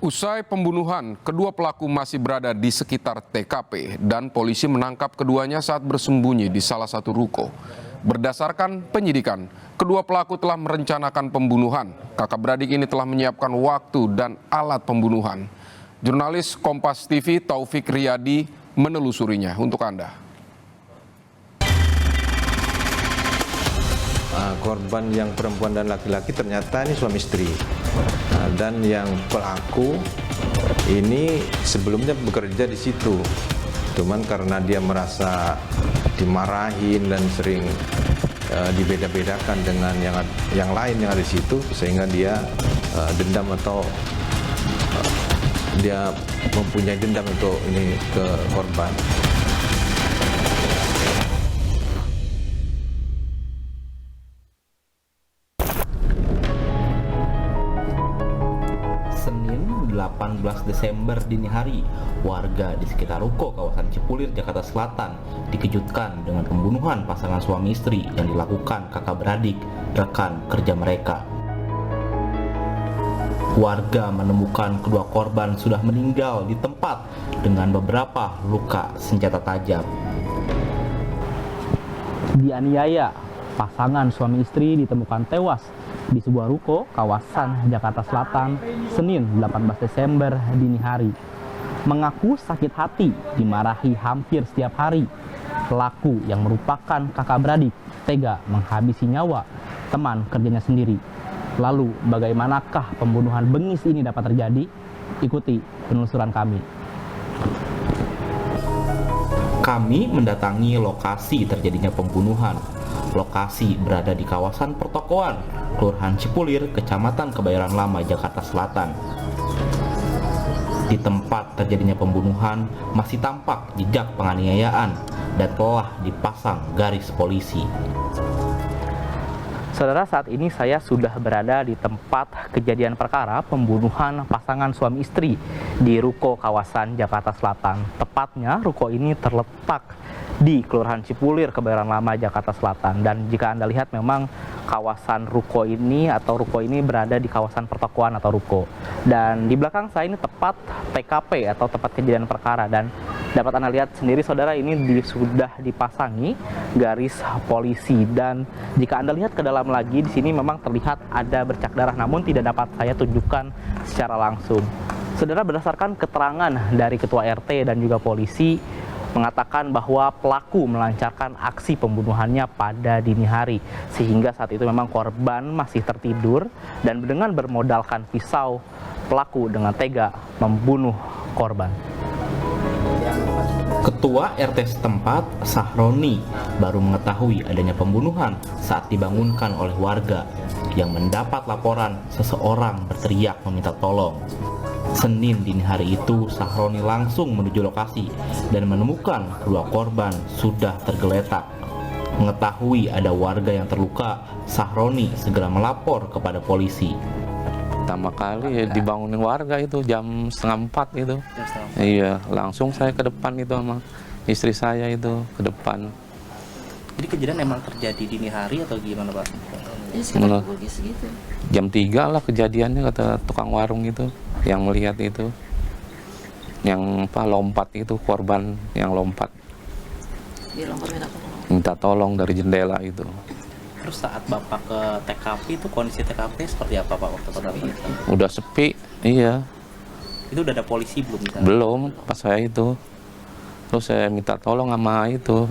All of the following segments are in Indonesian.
Usai pembunuhan, kedua pelaku masih berada di sekitar TKP dan polisi menangkap keduanya saat bersembunyi di salah satu ruko. Berdasarkan penyidikan, kedua pelaku telah merencanakan pembunuhan. Kakak beradik ini telah menyiapkan waktu dan alat pembunuhan. Jurnalis Kompas TV Taufik Riyadi menelusurinya untuk Anda. Korban yang perempuan dan laki-laki ternyata ini suami istri. Dan yang pelaku ini sebelumnya bekerja di situ. Cuman karena dia merasa dimarahin dan sering dibeda-bedakan dengan yang lain yang ada di situ, sehingga dia dendam atau dia mempunyai dendam untuk ini ke korban. Senin 18 Desember dini hari, warga di sekitar ruko kawasan Cipulir, Jakarta Selatan dikejutkan dengan pembunuhan pasangan suami istri yang dilakukan kakak beradik rekan kerja mereka. Warga menemukan kedua korban sudah meninggal di tempat dengan beberapa luka senjata tajam. Dianiaya, pasangan suami istri ditemukan tewas di sebuah ruko kawasan Jakarta Selatan Senin 18 Desember dini hari. Mengaku sakit hati dimarahi hampir setiap hari. Pelaku yang merupakan kakak beradik tega menghabisi nyawa teman kerjanya sendiri. Lalu bagaimanakah pembunuhan bengis ini dapat terjadi? Ikuti penelusuran kami. Kami mendatangi lokasi terjadinya pembunuhan. Lokasi berada di kawasan pertokoan, Kelurahan Cipulir, Kecamatan Kebayoran Lama, Jakarta Selatan. Di tempat terjadinya pembunuhan masih tampak jejak penganiayaan dan telah dipasang garis polisi. Saudara, saat ini saya sudah berada di tempat kejadian perkara pembunuhan pasangan suami istri di ruko kawasan Jakarta Selatan. Tepatnya ruko ini terletak di Kelurahan Cipulir, Kebayoran Lama, Jakarta Selatan. Dan jika Anda lihat, memang kawasan ruko ini berada di kawasan pertokoan atau ruko. Dan di belakang saya ini tepat TKP atau tempat kejadian perkara. Dan dapat Anda lihat sendiri, saudara, ini sudah dipasangi garis polisi. Dan jika Anda lihat ke dalam lagi, di sini memang terlihat ada bercak darah, namun tidak dapat saya tunjukkan secara langsung. Saudara, berdasarkan keterangan dari Ketua RT dan juga polisi, mengatakan bahwa pelaku melancarkan aksi pembunuhannya pada dini hari, sehingga saat itu memang korban masih tertidur, dan dengan bermodalkan pisau, pelaku dengan tega membunuh korban. Ketua RT setempat, Sahroni, baru mengetahui adanya pembunuhan saat dibangunkan oleh warga yang mendapat laporan seseorang berteriak meminta tolong. Senin dini hari itu, Sahroni langsung menuju lokasi dan menemukan kedua korban sudah tergeletak. Mengetahui ada warga yang terluka, Sahroni segera melapor kepada polisi. Pertama kali dibangunin warga itu jam 3:30 itu. Iya, langsung saya ke depan itu sama istri saya itu ke depan. Jadi kejadian emang terjadi dini hari atau gimana, Pak? Ya, sekitar pukul segitu. Jam 3 lah kejadiannya, kata tukang warung itu yang melihat itu. Yang lompat itu, korban yang lompat. Dia lompat Minta tolong dari jendela itu. Terus saat Bapak ke TKP itu kondisi TKP seperti apa, Pak, waktu Bapak itu? Udah sepi, iya. Itu udah ada polisi belum? Belum, pas saya itu. Terus saya minta tolong sama itu,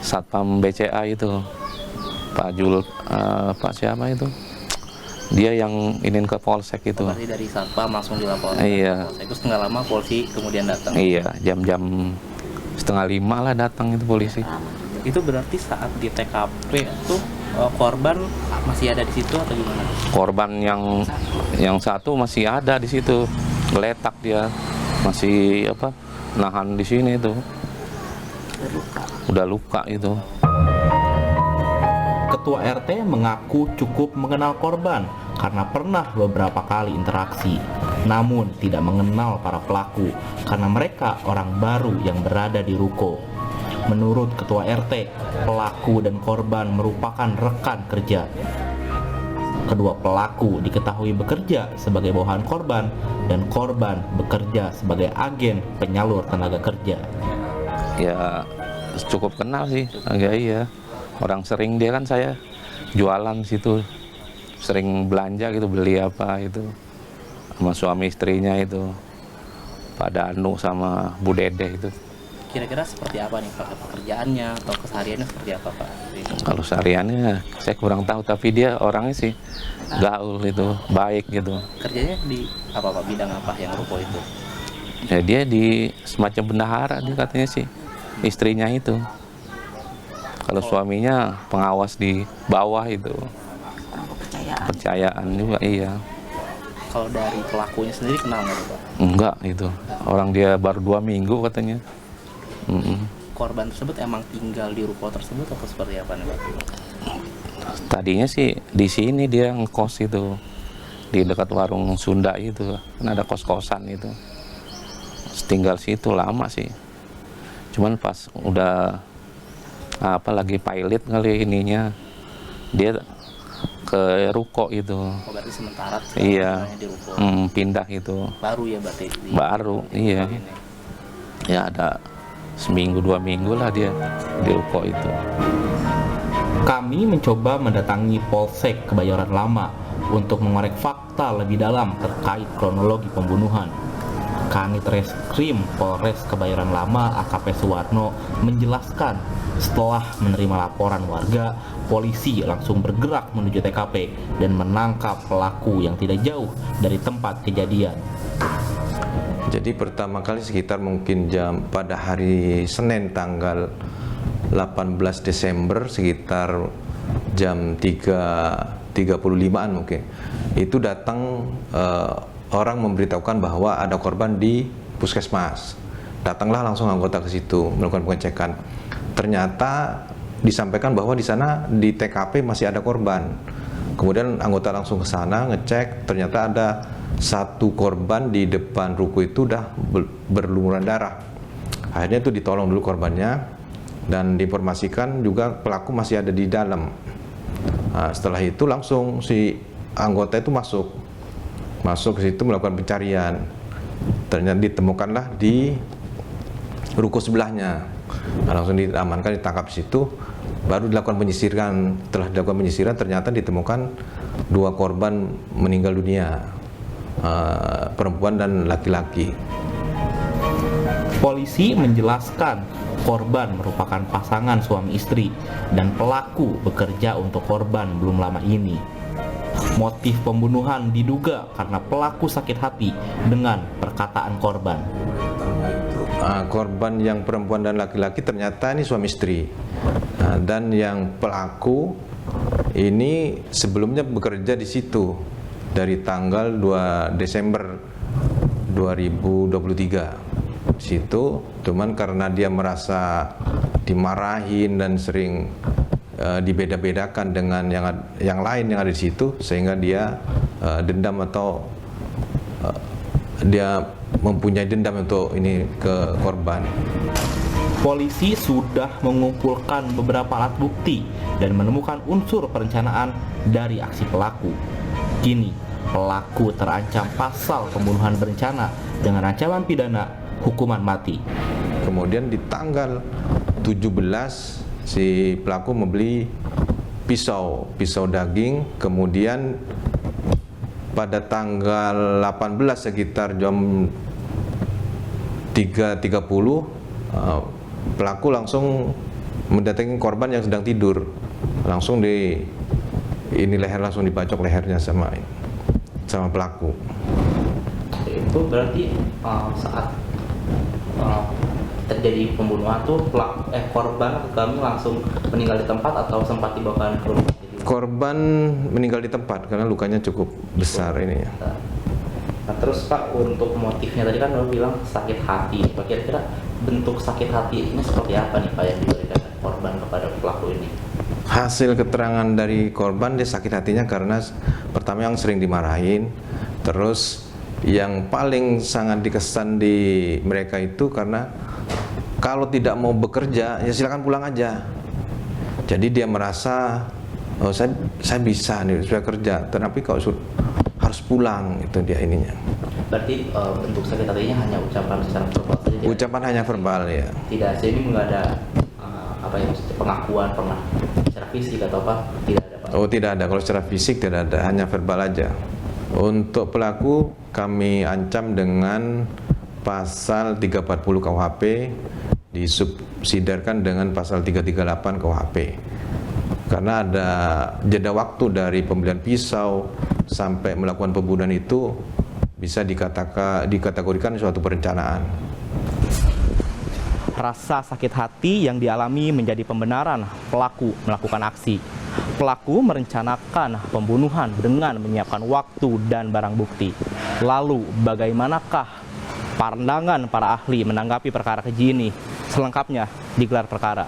Satpam BCA itu. Pak Jul, Pak siapa itu? Dia yang ingin ke polsek itu. Berarti dari Satpam langsung dilaporkan. Iya. Itu setengah lama polisi kemudian datang. Iya, jam-jam 4:30 lah datang itu polisi. Itu berarti saat di TKP itu korban masih ada di situ atau gimana? Korban yang satu masih ada di situ, geletak dia, masih nahan di sini itu. Udah luka itu. Ketua RT mengaku cukup mengenal korban karena pernah beberapa kali interaksi, namun tidak mengenal para pelaku karena mereka orang baru yang berada di ruko. Menurut Ketua RT, pelaku dan korban merupakan rekan kerja. Kedua pelaku diketahui bekerja sebagai bawahan korban dan korban bekerja sebagai agen penyalur tenaga kerja. Ya cukup kenal sih, agak iya. Orang sering dia kan saya jualan situ, sering belanja gitu, beli apa itu sama suami istrinya itu, Pak Danu sama Bu Dede itu. Kira-kira seperti apa nih Pak pekerjaannya atau kesehariannya seperti apa Pak? Kalau sehariannya saya kurang tahu, tapi dia orangnya sih gaul itu, baik gitu. Kerjanya di apa Pak, bidang apa yang ruko itu? Ya dia di semacam bendahara dia katanya sih, istrinya itu. Kalau suaminya pengawas di bawah itu. Orang kepercayaan. Kepercayaan juga, iya. Kalau dari pelakunya sendiri kenal nggak Pak? Enggak itu, orang dia baru 2 minggu katanya. Korban tersebut emang tinggal di ruko tersebut atau seperti apa nih Pak? Tadinya sih di sini dia ngekos itu, di dekat warung Sunda itu, kan ada kos-kosan itu. Tinggal situ lama sih. Cuman pas udah apa lagi pilot kali ininya, dia ke ruko itu. Oh, berarti sementara Iya, di ruko. Pindah itu. Baru ya berarti? Baru, iya. Ya ada seminggu 2 minggu lah dia di ruko itu. Kami mencoba mendatangi Polsek Kebayoran Lama untuk mengorek fakta lebih dalam terkait kronologi pembunuhan. Kanit Reskrim Polres Kebayoran Lama AKP Suwarno menjelaskan setelah menerima laporan warga, polisi langsung bergerak menuju TKP dan menangkap pelaku yang tidak jauh dari tempat kejadian. Jadi pertama kali sekitar mungkin pada hari Senin tanggal 18 Desember sekitar jam 3.35an mungkin. Itu datang orang memberitahukan bahwa ada korban di puskesmas. Datanglah langsung anggota ke situ melakukan pengecekan. Ternyata disampaikan bahwa di sana di TKP masih ada korban. Kemudian anggota langsung ke sana ngecek, ternyata ada satu korban di depan ruko itu udah berlumuran darah. Akhirnya itu ditolong dulu korbannya dan diinformasikan juga pelaku masih ada di dalam. Nah, setelah itu langsung si anggota itu masuk ke situ melakukan pencarian. Ternyata ditemukanlah di ruko sebelahnya. Nah, langsung diamankan, ditangkap di situ. Baru dilakukan penyisiran. Setelah dilakukan penyisiran ternyata ditemukan 2 korban meninggal dunia. Perempuan dan laki-laki. Polisi menjelaskan korban merupakan pasangan suami istri dan pelaku bekerja untuk korban belum lama ini. Motif pembunuhan diduga karena pelaku sakit hati dengan perkataan korban. Korban yang perempuan dan laki-laki ternyata ini suami istri. Dan yang pelaku ini sebelumnya bekerja di situ dari tanggal 2 Desember 2023 situ, cuman karena dia merasa dimarahin dan sering dibeda-bedakan dengan yang lain yang ada di situ, sehingga dia dendam atau dia mempunyai dendam untuk ini ke korban. Polisi sudah mengumpulkan beberapa alat bukti dan menemukan unsur perencanaan dari aksi pelaku. Kini, pelaku terancam pasal pembunuhan berencana dengan ancaman pidana hukuman mati. Kemudian di tanggal 17 si pelaku membeli pisau daging, kemudian pada tanggal 18 sekitar jam 3.30 pelaku langsung mendatangi korban yang sedang tidur, langsung leher langsung dibacok lehernya sama pelaku. Itu berarti saat terjadi pembunuhan tuh korban atau kami langsung meninggal di tempat atau sempat dibawa ke rumah sakit? Korban meninggal di tempat karena lukanya cukup besar ini ya. Nah, terus Pak, untuk motifnya tadi kan Bapak bilang sakit hati. Pak, kira-kira bentuk sakit hati ini seperti apa nih Pak yang diberikan korban kepada pelaku ini? Hasil keterangan dari korban, dia sakit hatinya karena pertama yang sering dimarahin, terus yang paling sangat dikesan di mereka itu karena kalau tidak mau bekerja ya silakan pulang aja. Jadi dia merasa oh saya bisa nih, sudah kerja, tapi kok harus pulang, itu dia ininya. Berarti bentuk sakit hatinya hanya ucapan secara verbal saja? Ucapan hanya verbal ya. Tidak, jadi nggak ada pengakuan pernah secara fisik atau apa? Tidak ada, Pak? Oh tidak ada, kalau secara fisik tidak ada, hanya verbal aja. Untuk pelaku kami ancam dengan pasal 340 KUHP, disubsidiarkan dengan pasal 338 KUHP. Karena ada jeda waktu dari pembelian pisau sampai melakukan pembunuhan itu bisa dikategorikan suatu perencanaan. Rasa sakit hati yang dialami menjadi pembenaran pelaku melakukan aksi. Pelaku merencanakan pembunuhan dengan menyiapkan waktu dan barang bukti. Lalu bagaimanakah pandangan para ahli menanggapi perkara keji ini? Selengkapnya di Gelar Perkara.